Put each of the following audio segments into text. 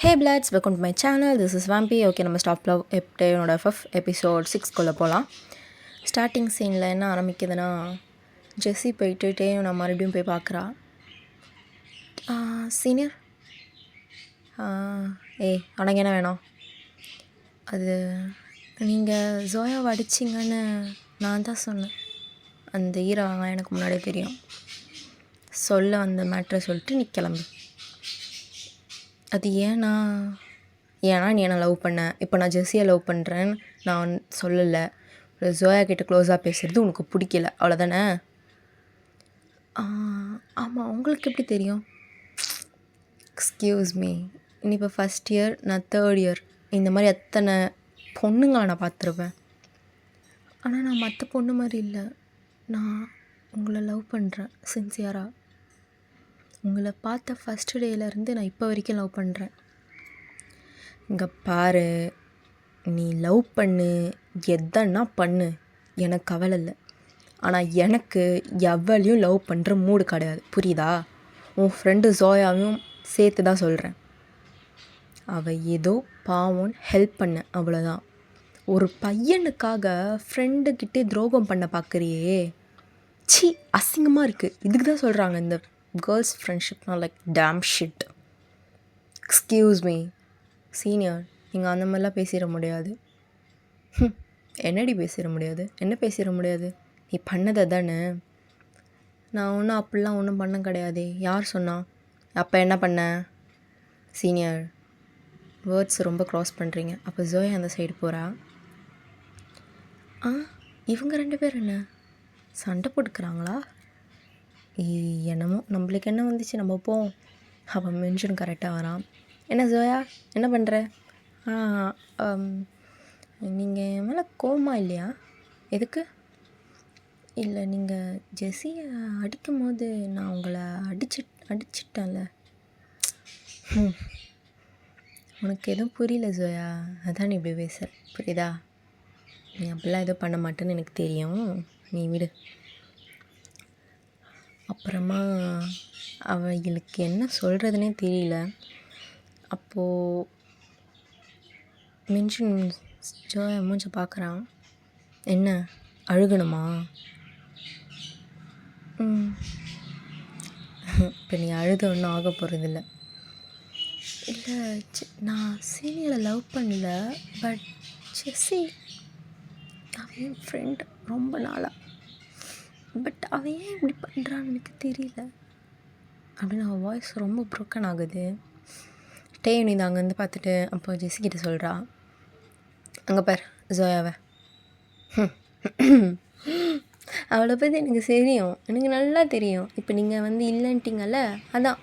Hey Bloods, welcome to my channel. This is Vampy. Okay, நம்ம stop love என்னோட episode 6 போகலாம். Starting சீனில் என்ன ஆரம்பிக்குதுன்னா, ஜெஸ்ஸி போயிட்டு டேயும் நான் மறுபடியும் போய் பார்க்குறா. சீனியர், உனக்கு என்ன வேணும்? அது நீங்கள் ஜோயாவை அடிச்சிங்கன்னு நான் தான் சொன்னேன். அந்த ஈரவாங்க எனக்கு முன்னாடியே தெரியும். சொல்ல அந்த மேட்ரை சொல்லிட்டு நீ கிளம்பு. அது ஏன்னா நீ என்ன லவ் பண்ண, இப்போ நான் ஜெஸ்ஸியை லவ் பண்ணுறேன்னு நான் சொல்லலை. ஜோயா கிட்ட க்ளோஸாக பேசுகிறது உனக்கு பிடிக்கல, அவ்வளோதானே? ஆமாம், உங்களுக்கு எப்படி தெரியும்? எக்ஸ்கியூஸ் மீ, இனி இப்போ ஃபஸ்ட் இயர், நான் தேர்ட் இயர். இந்த மாதிரி எத்தனை பொண்ணுங்களை நான் பார்த்துருவேன். ஆனால் நான் மற்ற பொண்ணு மாதிரி இல்லை. நான் உங்களை லவ் பண்ணுறேன் சின்சியராக. உங்களை பார்த்த ஃபஸ்ட்டு டேலேருந்து நான் இப்போ வரைக்கும் லவ் பண்ணுறேன். இங்கே பாரு, நீ லவ் பண்ணு, எதன்னா பண்ணு, எனக்கு கவலை இல்லை. ஆனால் எனக்கு எவ்வளையும் லவ் பண்ணுற மூடு கிடையாது, புரியுதா? உன் ஃப்ரெண்டு ஜோயாவையும் சேர்த்து தான் சொல்கிறேன். அவள் ஏதோ பாவம் ஹெல்ப் பண்ண, அவ்வளோதான். ஒரு பையனுக்காக ஃப்ரெண்டுக்கிட்டே துரோகம் பண்ண பார்க்குறியே, சி, அசிங்கமாக இருக்குது. இதுக்கு தான் சொல்கிறாங்க இந்த கேர்ள்ஸ் ஃப்ரெண்ட்ஷிப்னா like damn shit. Excuse me senior, நீங்கள் அந்த மாதிரிலாம் பேசிட முடியாது. என்னடி பேசிட முடியாது? என்ன பேசிட முடியாது? நீ பண்ணதை தானே. நான் ஒன்றும் அப்படிலாம் ஒன்றும் பண்ண கிடையாது. யார் சொன்னா? அப்போ என்ன பண்ண? சீனியர், வேர்ட்ஸ் ரொம்ப க்ராஸ் பண்ணுறீங்க. அப்போ ஜோயா அந்த சைடு போகிறா. இவங்க 2 பேர் என்ன சண்டை போட்டுக்கிறாங்களா? என்னமோ, நம்மளுக்கு என்ன வந்துச்சு, நம்ம போவோம். அவன் மென்ஷன் கரெக்டாக வரான். என்ன ஜோயா, என்ன பண்ணுற? நீங்கள் என் மேலே கோவமா இல்லையா? எதுக்கு? இல்லை, நீங்கள் ஜெஸ்ஸியை அடிக்கும் போது நான் உங்களை அடிச்சிட்டேன்ல. உனக்கு எதுவும் புரியல ஜோயா, அதான் நீ இப்படி பேசுகிற, புரியுதா? நீ அப்படிலாம் எதுவும் பண்ண மாட்டேன்னு எனக்கு தெரியும், நீ விடு. அப்புறமா அவங்களுக்கு என்ன சொல்கிறதுனே தெரியல. அப்போது மென்ஷன் ஜோயா மூஞ்ச பார்க்குறான். என்ன அழுகணுமா? இப்போ நீ அழுத ஒன்றும் ஆக போகிறதில்ல. இல்லை, நான் சீனியரை லவ் பண்ணல, பட் ஜெஸ்ஸி அவன் என் ஃப்ரெண்ட் ரொம்ப நாளாக. பட் அவன் ஏன் இப்படி பண்ணுறான்னு எனக்கு தெரியல அப்படின்னு அவன் வாய்ஸ் ரொம்ப ப்ரோக்கன் ஆகுது. டேயும் நீ அங்கேருந்து பார்த்துட்டு அப்போ ஜெஸ்ஸிக்கிட்ட சொல்கிறா, அங்கே பார் ஜோயாவை. அவளை பற்றி எனக்கு தெரியும், எனக்கு நல்லா தெரியும். இப்போ நீங்கள் இல்லைன்ட்டிங்கல்ல, அதான்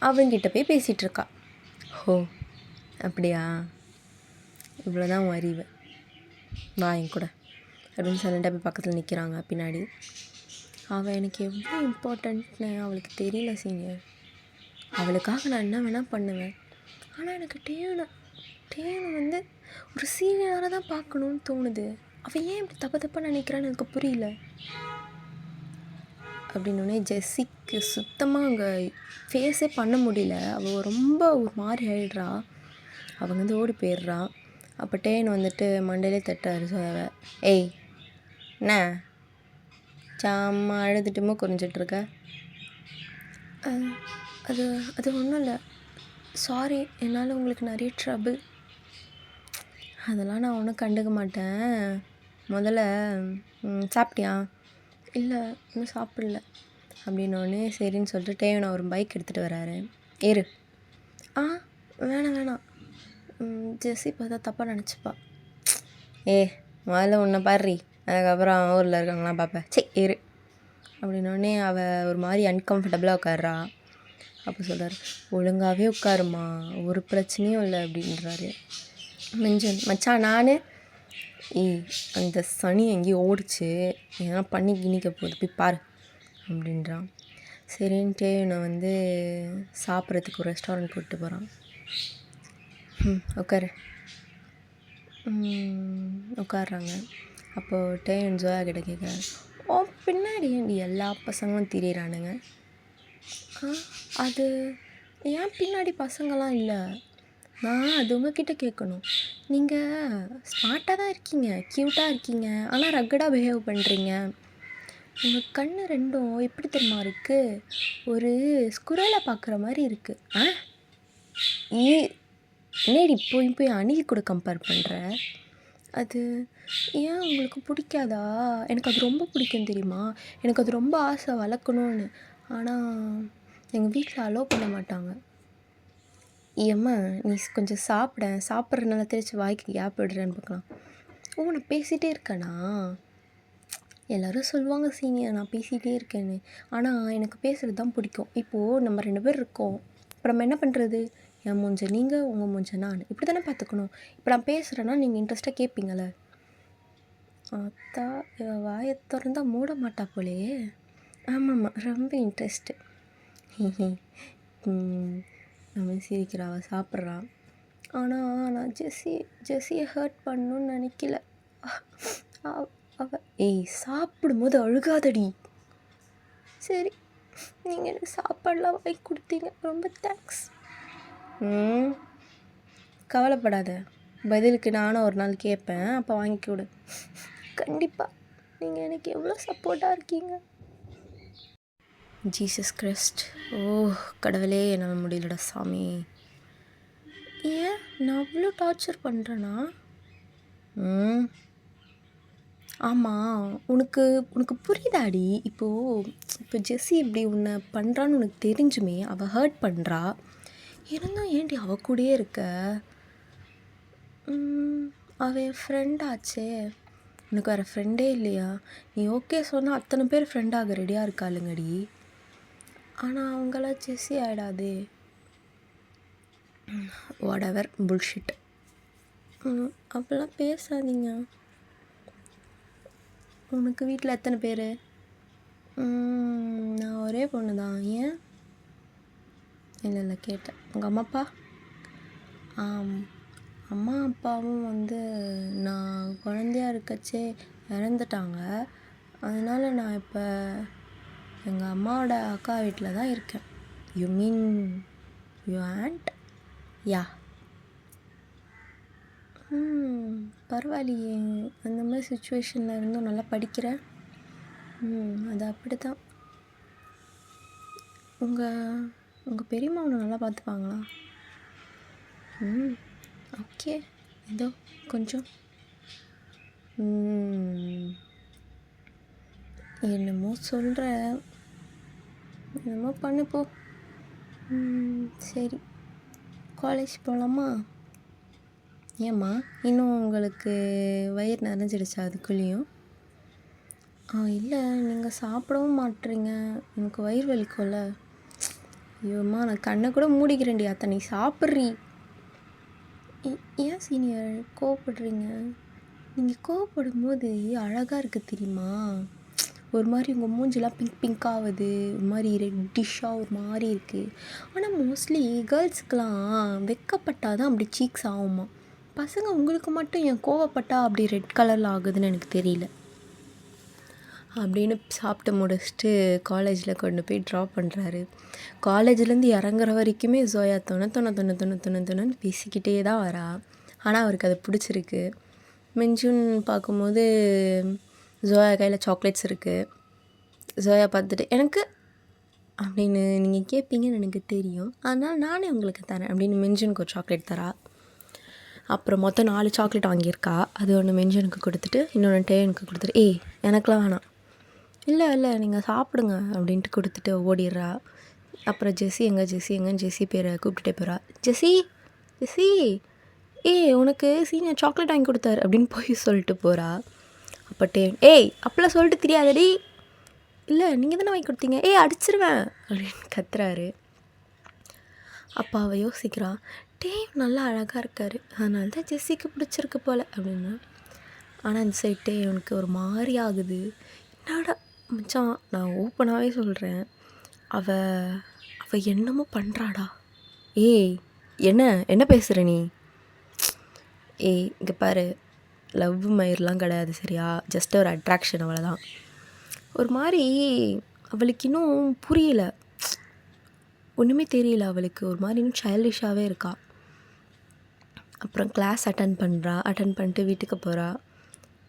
அவங்கிட்ட போய் பேசிகிட்ருக்கா. ஓ அப்படியா? இவ்வளோதான் உன் அறிவு, வா என் கூட அப்படின்னு சைலண்டாக போய் பக்கத்தில் நிற்கிறாங்க பின்னாடி. அவள் எனக்கு எவ்வளோ இம்பார்ட்டன்ட்னு அவளுக்கு தெரியல சீனியர். அவளுக்காக நான் என்ன வேணால் பண்ணுவேன். ஆனால் எனக்கு டேனை ஒரு சீனியராக தான் பார்க்கணுன்னு தோணுது. அவள் ஏன் இப்படி தப்பாக நினைக்கிறான்னு எனக்கு புரியல அப்படின்னோடனே ஜெஸ்ஸிக்கு சுத்தமாக அங்கே ஃபேஸே பண்ண முடியல. அவள் ரொம்ப ஒரு மாதிரி ஆகிடுறா. அவங்க ஓடி போயிடுறா. அப்போ டேன் மண்டையிலே தட்டாரு ஜோயாவை. ஏய், என்ன சாம்மா அழுதுட்டுமோ குறிஞ்சிட்ருக்க? அது ஒன்றும் இல்லை, சாரி, என்னால் உங்களுக்கு நிறைய ட்ரபிள். அதெல்லாம் நான் ஒன்றும் கண்டுக்க மாட்டேன். முதல்ல சாப்பிட்டியா? இல்லை, இன்னும் சாப்பிடல அப்படின்னோடனே சரின்னு சொல்லிட்டு டேவனை ஒரு பைக் எடுத்துகிட்டு வராரு. ஏறு. வேணாம், ஜெஸ்ஸி பார்த்தா தப்பாக நினச்சிப்பா. முதல்ல உன்னை பாரு, அதுக்கப்புறம் ஊரில் இருக்காங்களாம் பார்ப்பேன். சரி ஏறு அப்படின்னோடனே அவள் ஒரு மாதிரி அன்கம்ஃபர்டபுளாக உட்கார்றா. அப்போ சொல்கிறார், ஒழுங்காகவே உட்காருமா, ஒரு பிரச்சனையும் இல்லை அப்படின்றாரு. மச்சான் நான் அந்த சனி எங்கேயும் ஓடிச்சு, எதனா பண்ணி கிணிக்க போகுது, போய் பாரு அப்படின்றான். சரின்ட்டு என்னை சாப்பிட்றதுக்கு ஒரு ரெஸ்டாரண்ட் கூப்பிட்டு போகிறான். உட்காடுறாங்க. அப்போது டேன் ஜோயா கிட்ட கேட்குறாரு, பின்னாடி ஏன்டி எல்லா பசங்களும் திரியிறானுங்க? அது ஏன் பின்னாடி பசங்களாம் இல்லை, நான் அது உங்ககிட்ட கேட்கணும். நீங்கள் ஸ்மார்ட்டாக தான் இருக்கீங்க, க்யூட்டாக இருக்கீங்க, ஆனால் ரக்கடாக பிஹேவ் பண்ணுறீங்க. உங்கள் கண்ணு ரெண்டும் எப்படி தெரியுமா இருக்குது? ஒரு ஸ்குரலை பார்க்குற மாதிரி இருக்குது. என்னடி போய் போய் அணில் கூட கம்பேர் பண்ணுற? அது ஏன் உங்களுக்கு பிடிக்காதா? எனக்கு அது ரொம்ப பிடிக்கும் தெரியுமா? எனக்கு அது ரொம்ப ஆசை வளர்க்கணுன்னு. ஆனால் எங்கள் வீட்டில் அலோவ் பண்ண மாட்டாங்க. ஏம்மா நீ கொஞ்சம் சாப்பிட்றதுனால தெரிச்சு வாய்க்கு கேப் விடுறேன்னு பார்க்கலாம். நான் பேசிகிட்டே இருக்கேனா? எல்லோரும் சொல்லுவாங்க சீனியர் நான் பேசிகிட்டே இருக்கேன்னு. ஆனால் எனக்கு பேசுகிறது தான் பிடிக்கும். இப்போது நம்ம 2 பேர் இருக்கோம். இப்போ நம்ம என்ன பண்ணுறது? என் மூஞ்ச நீங்கள், உங்கள் மூஞ்ச நான், இப்படி தானே பார்த்துக்கணும். இப்போ நான் பேசுகிறேன்னா நீங்கள் இன்ட்ரெஸ்ட்டாக கேட்பீங்கள. அத்தா வாயை திறந்தா மூட மாட்டா போலையே. ஆமாம்மா ரொம்ப இன்ட்ரெஸ்ட்டு. நம்ம சிரிக்கிறா, அவள் சாப்பிட்றா. ஆனால் நான் ஜெஸ்ஸியை ஹர்ட் பண்ணணுன்னு நினைக்கல. ஏய் சாப்பிடும்போது அழுகாதடி. சரி நீங்கள் எனக்கு சாப்பாடெலாம் வாங்கி கொடுத்தீங்க, ரொம்ப தேங்க்ஸ். கவலைப்படாத, பதிலுக்கு நானும் ஒரு நாள் கேட்பேன், அப்போ வாங்கி கொடு. கண்டிப்பாக. நீங்கள் எனக்கு எவ்வளோ சப்போர்ட்டாக இருக்கீங்க. Jesus Christ. கடவுளே என்னால் முடியலடா சாமி. ஏன் நான் அவ்வளோ டார்ச்சர் பண்ணுறேன்னா? ஆமாம், உனக்கு புரியுதாடி? இப்போ ஜெஸ்ஸி இப்படி உன்னை பண்ணுறான்னு உனக்கு தெரிஞ்சுமே அவள் ஹர்ட் பண்ணுறா. இருந்தும் ஏன்டி அவள் கூடயே இருக்க? அவள் என் ஃப்ரெண்டாச்சே. உனக்கு வேறு ஃப்ரெண்டே இல்லையா? நீ ஓகே சொன்னால் அத்தனை பேர் ஃப்ரெண்டாக ரெடியாக இருக்காளுங்கடி. ஆனால் அவங்களாம் ஜெஸ்ஸி ஆகிடாதே. Whatever bullshit. அப்படிலாம் பேசாதீங்க. உனக்கு வீட்டில் எத்தனை பேர்? நான் ஒரே பொண்ணு தான். ஏன்? இல்லை கேட்டேன். உங்கள் அம்மா அப்பா? அம்மா அப்பாவும் நான் குழந்தையா இருக்கச்சே இறந்துட்டாங்க. அதனால் நான் இப்போ எங்கள் அம்மாவோட அக்கா வீட்டில் தான் இருக்கேன். You mean you aunt? Yeah. பரவாயில்லையே, அந்த மாதிரி சுச்சுவேஷனில் இருந்தும் நல்லா படிக்கிறேன். அது அப்படி தான். உங்கள் பெரியம்மா உன்னை நல்லா பார்த்துப்பாங்களா? ஓகே, ஏதோ கொஞ்சம். என்னமோ சொல்கிற, என்னமோ பண்ணு போ. சரி, காலேஜ் போகலாமா? ஏம்மா இன்னும் உங்களுக்கு வயிறு நிறைஞ்சிடுச்சா அதுக்குள்ளேயும்? இல்லை, நீங்கள் சாப்பிடவும் மாட்டுறீங்க, எனக்கு வயிறு வலிக்கும்ல. ஐயோம்மா நான் கண்ணை கூட மூடிக்கிறேன்டி. அத்தை நீ சாப்பிட்றீ. ஏன் சீனியர் கோவப்படுறீங்க? நீங்கள் கோவப்படும் போது அழகாக இருக்குது தெரியுமா? ஒரு மாதிரி உங்கள் மூஞ்சிலாம் பிங்காகுது, ஒரு மாதிரி ரெட்டிஷாக ஒரு மாதிரி இருக்குது. ஆனால் மோஸ்ட்லி கேர்ள்ஸுக்கெலாம் வெக்கப்பட்டால் தான் அப்படி சீக்ஸ் ஆகுமா. பசங்க உங்களுக்கு மட்டும் என் கோவப்பட்டால் அப்படி ரெட் கலரில் ஆகுதுன்னு எனக்கு தெரியல. அப்படின்னு சாப்பிட்டு முடிச்சுட்டு காலேஜில் கொண்டு போய் ட்ராப் பண்ணுறாரு. காலேஜ்லேருந்து இறங்குற வரைக்குமே ஜோயா தொண்ணு பேசிக்கிட்டே தான் வரா. ஆனால் அவருக்கு அது பிடிச்சிருக்கு. மிஞ்சுன்னு பார்க்கும்போது ஜோயா கையில் சாக்லேட்ஸ் இருக்குது. ஜோயா பார்த்துட்டு எனக்கு அப்படின்னு நீங்கள் கேட்பீங்கன்னு எனக்கு தெரியும், ஆனால் நானே உங்களுக்கு தரேன் அப்படின்னு மிஞ்சுனுக்கு ஒரு சாக்லேட் தரா. அப்புறம் மொத்தம் 4 சாக்லேட் வாங்கியிருக்கா. அது ஒன்று மென்ஷனுக்கு கொடுத்துட்டு இன்னொன்று டேனுக்கு கொடுத்துட்டு எனக்கெலாம் வேணாம். இல்லை நீங்கள் சாப்பிடுங்க அப்படின்ட்டு கொடுத்துட்டு ஓடிடுறா. அப்புறம் ஜெஸ்ஸிங்கன்னு ஜெஸ்ஸி பேரை கூப்பிட்டுட்டே போகிறா. ஜெஸ்ஸி உனக்கு சீனியர் சாக்லேட் வாங்கி கொடுத்தாரு அப்படின்னு போய் சொல்லிட்டு போகிறா. அப்போ அப்பெல்லாம் சொல்லிட்டு தெரியாதடி. இல்லை நீங்கள் தானே வாங்கி கொடுத்தீங்க. அடிச்சிருவேன் அப்படின்னு கத்துறாரு. அப்போ அவள் யோசிக்கிறா, நல்லா அழகாக இருக்கார், அதனால தான் ஜெஸ்ஸிக்கு பிடிச்சிருக்கு போல் அப்படின்னா. ஆனால் அந்த சைட்டே அவனுக்கு ஒரு மாதிரி ஆகுது. என்னடா மச்சான், நான் ஓப்பனாகவே சொல்கிறேன், அவள் என்னமோ பண்ணுறாடா. என்ன பேசுகிற நீ? இங்கே பாரு, லவ் மயிரெலாம் கிடையாது சரியா, ஜஸ்ட் ஒரு அட்ராக்ஷன், அவ்வளோதான். ஒரு மாதிரி அவளுக்கு இன்னும் புரியலை, ஒன்றுமே தெரியல அவளுக்கு. ஒரு மாதிரி இன்னும் சைல்டிஷாகவே இருக்கா. அப்புறம் கிளாஸ் அட்டன் பண்ணிட்டு வீட்டுக்கு போகிறா.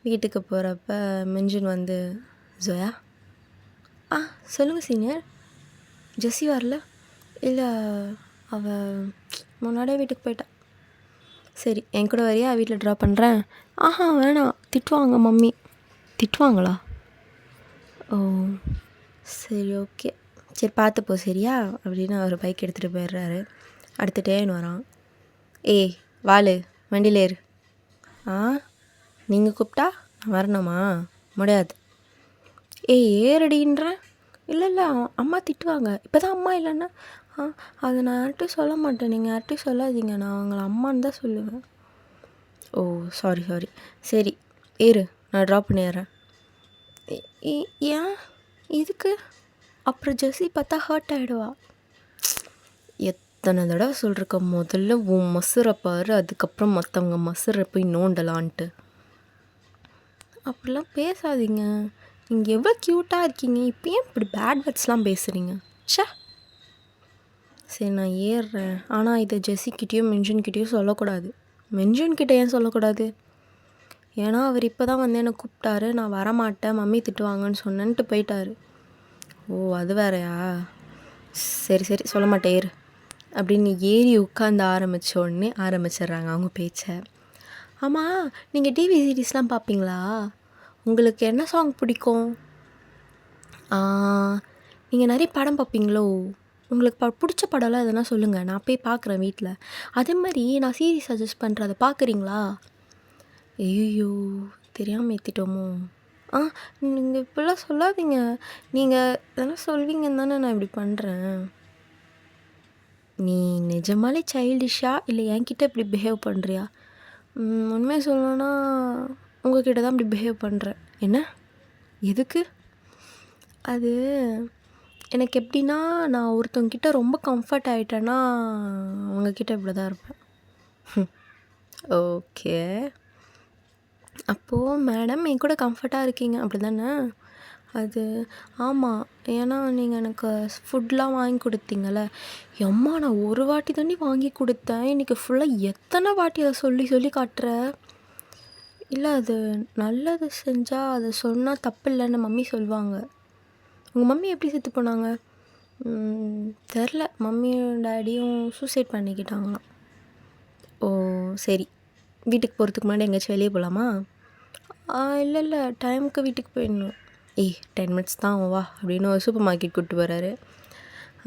வீட்டுக்கு போகிறப்ப மிஞ்சுன் வந்து, ஜோயா சொல்லுங்கள் சீனியர், ஜெஸ்ஸி வரல? இல்லை, அவள் முன்னாடியே வீட்டுக்கு போயிட்டா. சரி, என் கூட வரியா, வீட்டில் ட்ராப் பண்ணுறேன். வேணாம், திட்டுவாங்க மம்மி. திட்டுவாங்களா? ஓ சரி, ஓகே. சரி பார்த்துப்போ சரியா அப்படின்னு அவர் பைக் எடுத்துகிட்டு போயிடுறாரு. அடுத்த டேன் வரான். ஏய் வாளு, வண்டியில் ஏறு. நீங்கள் கூப்பிட்டா நான் வரணுமா? முடியாது. ஏய் ஏறடின்றேன். இல்லை அம்மா திட்டுவாங்க. இப்போ தான் அம்மா இல்லைன்னா அதை நான் யார்கிட்டையும் சொல்ல மாட்டேன். நீங்கள் யார்கிட்டையும் சொல்லாதீங்க, நான் அவங்கள அம்மான்னு தான் சொல்லுவேன். ஓ சாரி. சரி ஏறு, நான் ட்ராப் பண்ணிடுறேன். ஏன் இதுக்கு? அப்புறம் ஜெஸ்ஸி பார்த்தா ஹர்ட் ஆகிடுவா. எத்தனை தடவை சொல்லிருக்க, முதல்ல உன் மசுரை பாரு, அதுக்கப்புறம் மற்றவங்க மசுரை போய் நோண்டலான்ட்டு. அப்படிலாம் பேசாதீங்க. நீங்கள் எவ்வளோ க்யூட்டாக இருக்கீங்க, இப்போ ஏன் இப்படி பேட் வேர்ட்ஸ்லாம் பேசுகிறீங்க? சரி நான் ஏறுறேன். ஆனால் இதை ஜெஸ்ஸிக்கிட்டேயும் மென்ஷன்கிட்டேயும் சொல்லக்கூடாது. மென்ஷன்கிட்ட ஏன் சொல்லக்கூடாது? ஏன்னா அவர் இப்போ தான் வந்து என்னை கூப்பிட்டாரு, நான் வரமாட்டேன், மம்மி திட்டுவாங்கன்னு சொன்னேன்ட்டு போயிட்டாரு. ஓ அது வேறையா? சரி சொல்ல மாட்டேன் ஏறு அப்படின்னு ஏறி உட்காந்து ஆரம்பிச்சிடுறாங்க அவங்க பேச்சை. ஆமாம், நீங்கள் டிவி சீரீஸ்லாம் பார்ப்பீங்களா? உங்களுக்கு என்ன சாங் பிடிக்கும்? நீங்கள் நிறைய படம் பார்ப்பீங்களோ? உங்களுக்கு பிடிச்ச படம்லாம் எதுனா சொல்லுங்கள், நான் போய் பார்க்குறேன் வீட்டில். அதே மாதிரி நான் சீரீஸ் சஜஸ்ட் பண்ணுறேன், அதை பார்க்குறீங்களா? ஐயோ தெரியாமல் ஏற்றிட்டோமோ? நீங்கள் இப்படிலாம் சொல்லாதீங்க. நீங்கள் இதெல்லாம் சொல்வீங்கன்னு தானே நான் இப்படி பண்ணுறேன். நீ நிஜமாலே சைல்டிஷா இல்லை என்கிட்ட இப்படி பிஹேவ் பண்ணுறியா? உண்மையாக சொல்லணுன்னா உங்ககிட்ட தான் இப்படி பிஹேவ் பண்ணுறேன். என்ன எதுக்கு? அது எனக்கு எப்படின்னா, நான் ஒருத்தவங்கிட்ட ரொம்ப கம்ஃபர்ட் ஆகிட்டேன்னா அவங்கக்கிட்ட இப்படி தான் இருப்பேன். ஓகே, அப்போது மேடம் என் கூட கம்ஃபர்ட்டாக இருக்கீங்க அப்படி தானே? அது ஆமாம், ஏன்னா நீங்கள் எனக்கு ஃபுட்லாம் வாங்கி கொடுத்தீங்கள. எம்மா நான் ஒரு வாட்டி தாண்டி வாங்கி கொடுத்தேன், இன்றைக்கி ஃபுல்லாக எத்தனை வாட்டி அதை சொல்லி காட்டுற? இல்லை, அது நல்லது செஞ்சால் அதை சொன்னால் தப்பு இல்லைன்னு மம்மி சொல்லுவாங்க. உங்கள் மம்மி எப்படி செத்து போனாங்க? தெரில, மம்மியும் டேடியும் சூசைட் பண்ணிக்கிட்டாங்களாம். ஓ சரி, வீட்டுக்கு போகிறதுக்கு முன்னாடி எங்கேயாச்சும் வெளியே போகலாமா? இல்லை டைமுக்கு வீட்டுக்கு போயிடணும். 10 மினிட்ஸ் தான் வா அப்படின்னு ஒரு சூப்பர் மார்க்கெட் கூப்பிட்டு போகிறாரு.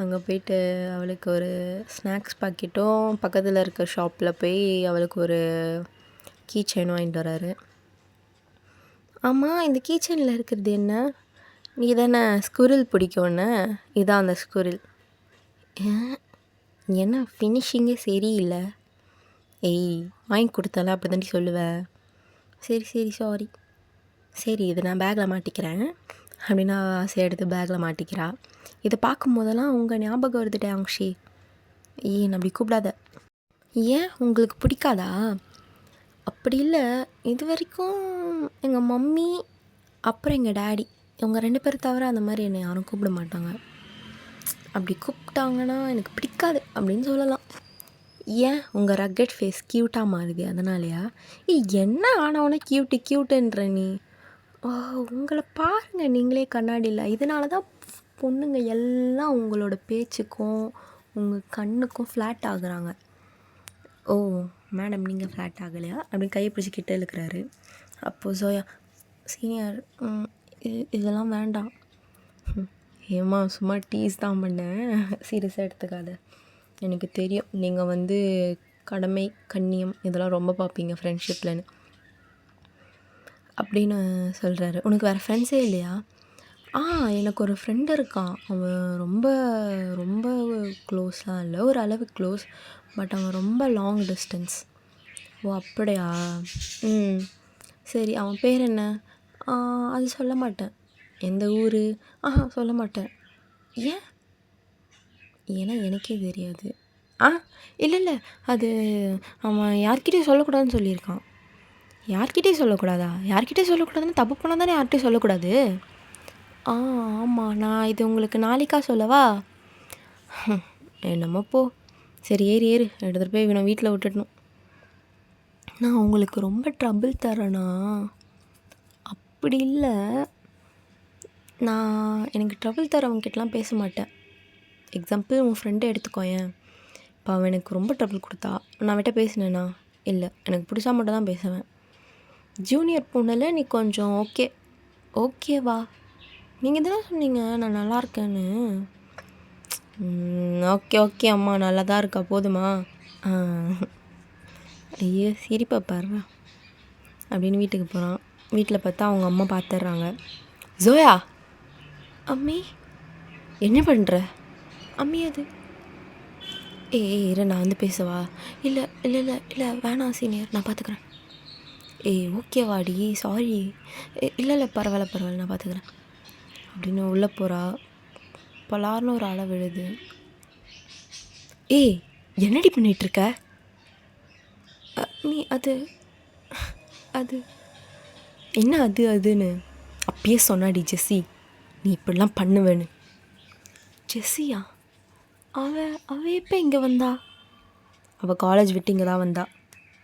அங்கே போயிட்டு அவளுக்கு ஒரு ஸ்நாக்ஸ் பாக்கெட்டும் பக்கத்தில் இருக்க ஷாப்பில் போய் அவளுக்கு ஒரு கீ செயின் வாங்கிட்டு வராரு. ஆமாம், இந்த கீ செயினில் இருக்கிறது என்ன? நீ தானே ஸ்குரில் பிடிக்கும்னு, இதான் அந்த ஸ்குரில். என்ன ஃபினிஷிங்கே சரியில்லை. வாங்கி கொடுத்தால அப்படி தாண்டி சொல்லுவேன். சரி சாரி. சரி இதை நான் பேக்கில் மாட்டிக்கிறேன் அப்படின்னா ஆசையை எடுத்து பேக்கில் மாட்டிக்கிறா. இதை பார்க்கும் போதெல்லாம் உங்கள் ஞாபகம் வருதுட்டே ஆங்ஷி. நான் அப்படி கூப்பிடாத. ஏன் உங்களுக்கு பிடிக்காதா? அப்படி இல்லை, இது வரைக்கும் எங்கள் மம்மி அப்புறம் எங்கள் டேடி இவங்க 2 பேர் தவிர அந்த மாதிரி என்னை யாரும் கூப்பிட மாட்டாங்க. அப்படி கூப்பிட்டாங்கன்னா எனக்கு பிடிக்காது அப்படின்னு சொல்லலாம். ஏன் உங்கள் ரக்கெட் ஃபேஸ் க்யூட்டாக மாறுது அதனாலயா? என்ன ஆனவொன்னே க்யூட்டுன்ற நீ? உங்களை பாருங்கள் நீங்களே கண்ணாடியில். இதனால தான் பொண்ணுங்க எல்லாம் உங்களோட பேச்சுக்கும் உங்கள் கண்ணுக்கும் ஃப்ளாட் ஆகுறாங்க. ஓ மேடம் நீங்கள் ஃப்ளாட் ஆகலையா அப்படின்னு கையை பிடிச்சி கிட்ட இழுக்கிறாரு. அப்போது ஜோயா, சீனியர் இதெல்லாம் வேண்டாம். ஏம்மா சும்மா டீஸ் தான் பண்ணேன், சீரியஸாக எடுத்துக்காத. எனக்கு தெரியும் நீங்கள் வந்து கடமை கண்ணியம் இதெல்லாம் ரொம்ப பார்ப்பீங்க ஃப்ரெண்ட்ஷிப்லன்னு அப்படின்னு சொல்கிறாரு. உனக்கு வேறு ஃப்ரெண்ட்ஸே இல்லையா? எனக்கு ஒரு ஃப்ரெண்டு இருக்கான். அவன் ரொம்ப ரொம்ப க்ளோஸ்லாம் இல்லை, ஒரு அளவு க்ளோஸ். பட் அவன் ரொம்ப லாங் டிஸ்டன்ஸ். ஓ அப்படியா? சரி, அவன் பேர் என்ன? அது சொல்ல மாட்டேன். எந்த ஊர்? சொல்ல மாட்டேன். ஏன்? ஏன்னா எனக்கே தெரியாது. இல்லை அது அவன் யார்கிட்டையும் சொல்லக்கூடாதுன்னு சொல்லியிருக்கான். யார்கிட்டையும் சொல்லக்கூடாதா? யார்கிட்டையும் சொல்லக்கூடாதுன்னு தப்பு பண்ணால் தானே யார்கிட்டையும் சொல்லக்கூடாது. ஆமாம், நான் இது உங்களுக்கு நாளைக்கா சொல்லவா? என்னமோ போ. சரி ஏறு எடுத்துகிட்டு போய் இவனை வீட்டில் விட்டுடணும். நான் உங்களுக்கு ரொம்ப ட்ரபிள் தரேனா? அப்படி இல்லை. எனக்கு ட்ரபிள் தரவங்ககிட்டலாம் பேச மாட்டேன். எக்ஸாம்பிள் உன் ஃப்ரெண்டை எடுத்துக்கோயேன். இப்போ அவன் எனக்கு ரொம்ப ட்ரபிள் கொடுத்தா நான் அவன்கிட்ட பேசினேனா? இல்லை. எனக்கு பிடிச்சா மட்டும் தான் பேசுவேன். ஜூனியர் பொண்ணில் நீ கொஞ்சம் ஓகேவா? நீங்கள் தானே சொன்னீங்க நான் நல்லா இருக்கேன்னு. ஓகே அம்மா நல்லா தான் இருக்கா, போதுமா? ஐயோ சிரிப்பா பாரு அப்படின்னு வீட்டுக்கு போகிறான். வீட்டில் பார்த்தா அவங்க அம்மா பார்த்துட்றாங்க. ஜோயா, அம்மி என்ன பண்ணுற? அம்மி அது இரு நான் வந்து பேசவா? இல்லை இல்லை இல்லை இல்லை வேணாம் சீனியர், நான் பார்த்துக்குறேன். ஓகேவாடி, சாரி. இல்லை பரவாயில்ல நான் பார்த்துக்குறேன் அப்படின்னு உள்ளே போகிறா. பலார்னு ஒரு அலை விழுது. என்னடி பண்ணிகிட்ருக்க? நீ அது என்ன அதுன்னு அப்பயே சொன்னாடி ஜெஸ்ஸி, நீ இப்படிலாம் பண்ணுவேன்னு. ஜெஸ்ஸியா? அவ எப்போ இங்கே வந்தா? அவள் காலேஜ் விட்டு இங்கே தான் வந்தா.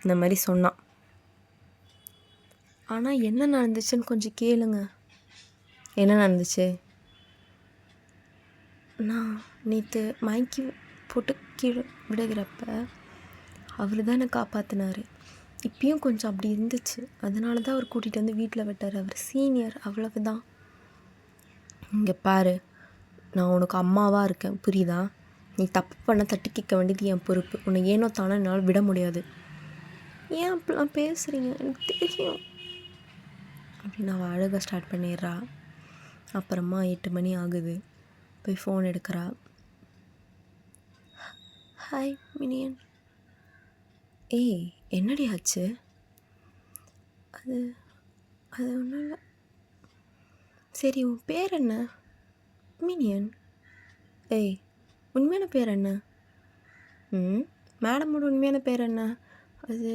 இந்த மாதிரி சொன்னான். ஆனால் என்ன நடந்துச்சுன்னு கொஞ்சம் கேளுங்க. என்ன நடந்துச்சு? நான் நேற்று மயக்கி போட்டு கீழே விடுகிறப்ப அவர் தான் என்னை காப்பாற்றினார். இப்பயும் கொஞ்சம் அப்படி இருந்துச்சு, அதனால தான் அவர் கூட்டிகிட்டு வந்து வீட்டில் விட்டார். அவர் சீனியர், அவ்வளவு தான். இங்கே பாரு, நான் உனக்கு அம்மாவாக இருக்கேன், புரியுதா? நீ தப்பு பண்ண தட்டி கேட்க வேண்டியது என் பொறுப்பு. உன்னை ஏனோ தானே என்னால் விட முடியாது. ஏன் அப்படிலாம் பேசுகிறீங்க? எனக்கு தெரியும் அப்படின்னு அவள் அழுக ஸ்டார்ட் பண்ணிடுறா. அப்புறமா 8 மணி ஆகுது. போய் ஃபோன் எடுக்கிறா. Hi minion. என்னடி ஆச்சு? அது ஒன்றும் இல்லை. சரி, உன் பேர் என்ன? மினியன். உண்மையான பேர் என்ன? மேடமோட உண்மையான பேர் என்ன? அது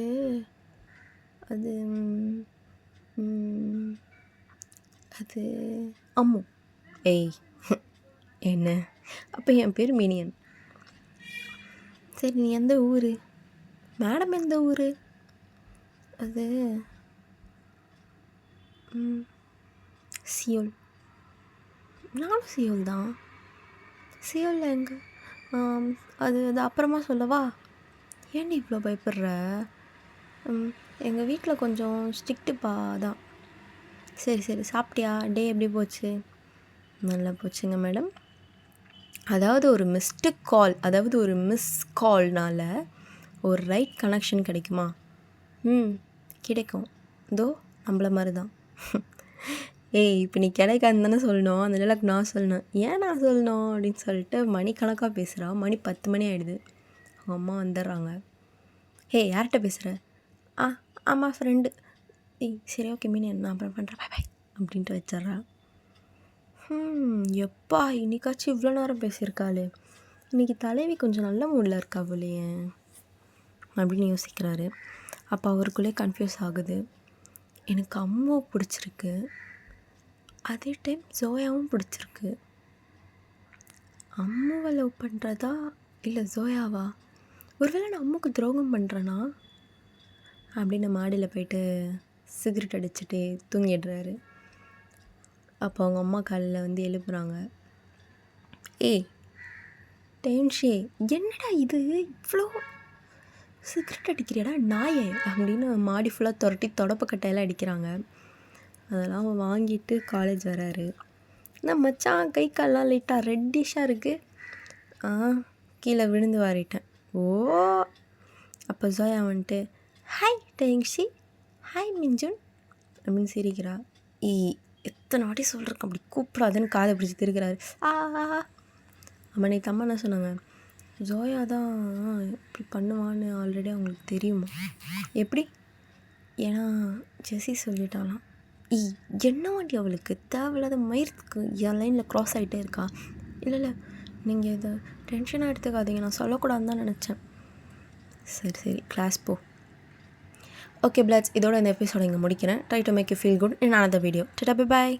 அது அம்மு. என்ன? அப்போ என் பேர் மினியன். சரி, நீ எந்த ஊர்? மேடம் எந்த ஊர்? அது சியோல். நானும் சியோல் தான். சியோலில் எங்கே? அது அப்புறமா சொல்லவா? ஏன்டி இவ்வளோ பயப்படுற? எங்கள் வீட்டில் கொஞ்சம் ஸ்ட்ரிக்ட்டுப்பா, தான். சரி சாப்பிட்டியா? டே எப்படி போச்சு? நல்லா போச்சுங்க மேடம். அதாவது ஒரு மிஸ் கால்னால் ஒரு ரைட் கனெக்ஷன் கிடைக்குமா? கிடைக்கும். இதோ நம்மள மாதிரி தான். இப்போ நீ கிடைக்காதுன்னு தானே சொல்லணும், அந்த நிலைக்கு நான் சொல்லணும். ஏன் நான் சொல்லணும் அப்படின்னு சொல்லிட்டு மணிக்கணக்காக பேசுகிறா. மணி 10 மணி ஆகிடுது. அவங்க அம்மா வந்துடுறாங்க. யார்கிட்ட பேசுகிற? அம்மா ஃப்ரெண்டு. சரி ஓகே மினியன், நான் அப்புறம் பண்ணுறேன், பாய் அப்படின்ட்டு வச்சிட்றா. எப்பா இன்னைக்காச்சும் இவ்வளோ நேரம் பேசியிருக்காளே, இன்றைக்கி தலைவி கொஞ்சம் நல்ல மூடில் இருக்கா போலையே அப்படின்னு யோசிக்கிறாரு. அப்போ அவருக்குள்ளே கன்ஃபியூஸ் ஆகுது. எனக்கு அம்மாவை பிடிச்சிருக்கு, அதே டைம் ஜோயாவும் பிடிச்சிருக்கு. அம்மாவை லவ் பண்ணுறதா இல்லை ஜோயாவா? ஒருவேளை நான் அம்மாவுக்கு துரோகம் பண்ணுறேன்னா அப்படின்னு மாடியில் போயிட்டு சிகரெட் அடிச்சுட்டு தூங்கிடுறாரு. அப்போ அவங்க அம்மா காலையில் வந்து எழுப்புறாங்க. டென்ஷே, என்னடா இது இவ்வளோ சிகரெட் அடிக்கிறியாடா நாயே அப்படின்னு மாடி ஃபுல்லாக துரட்டி தொடப்பக்கட்டையெல்லாம் அடிக்கிறாங்க. அதெல்லாம் வாங்கிட்டு காலேஜ் வராரு. நான் மச்சான் கை கால்லாம் லைட்டாக ரெட்டிஷாக இருக்குது. கீழே விழுந்து வாரிட்டேன். அப்போ ஜோயா வந்துட்டு ஹாய் டெங்ஷி, ஹாய் மிஞ்சுன் அப்படின்னு சிரிக்கிறா. எத்தனை வாட்டி சொல்கிறேன் அப்படி கூப்பிடாதுன்னு காதை பிடிச்சி திருக்கிறாரு. அம்மனை தம்மா என்ன சொன்னாங்க? ஜோயா தான் இப்படி பண்ணுவான்னு ஆல்ரெடி அவங்களுக்கு தெரியுமா? எப்படி? ஏன்னா ஜெஸ்ஸி சொல்லிட்டாலாம். என்ன வாட்டி அவளுக்கு தேவையில்லாத மயிருக்கு என் லைனில் க்ராஸ் ஆகிட்டே இருக்கா. இல்லை நீங்கள் இதை டென்ஷனாக எடுத்துக்காதீங்க, நான் சொல்லக்கூடாதுன்னு தான் நினச்சேன். சரி கிளாஸ் போ. ஓகே பிளாட்ஸ், இதோட இந்த எபிசோட இங்கே முடிக்கிறேன். Try to make you feel good in another video. Tata, bye bye.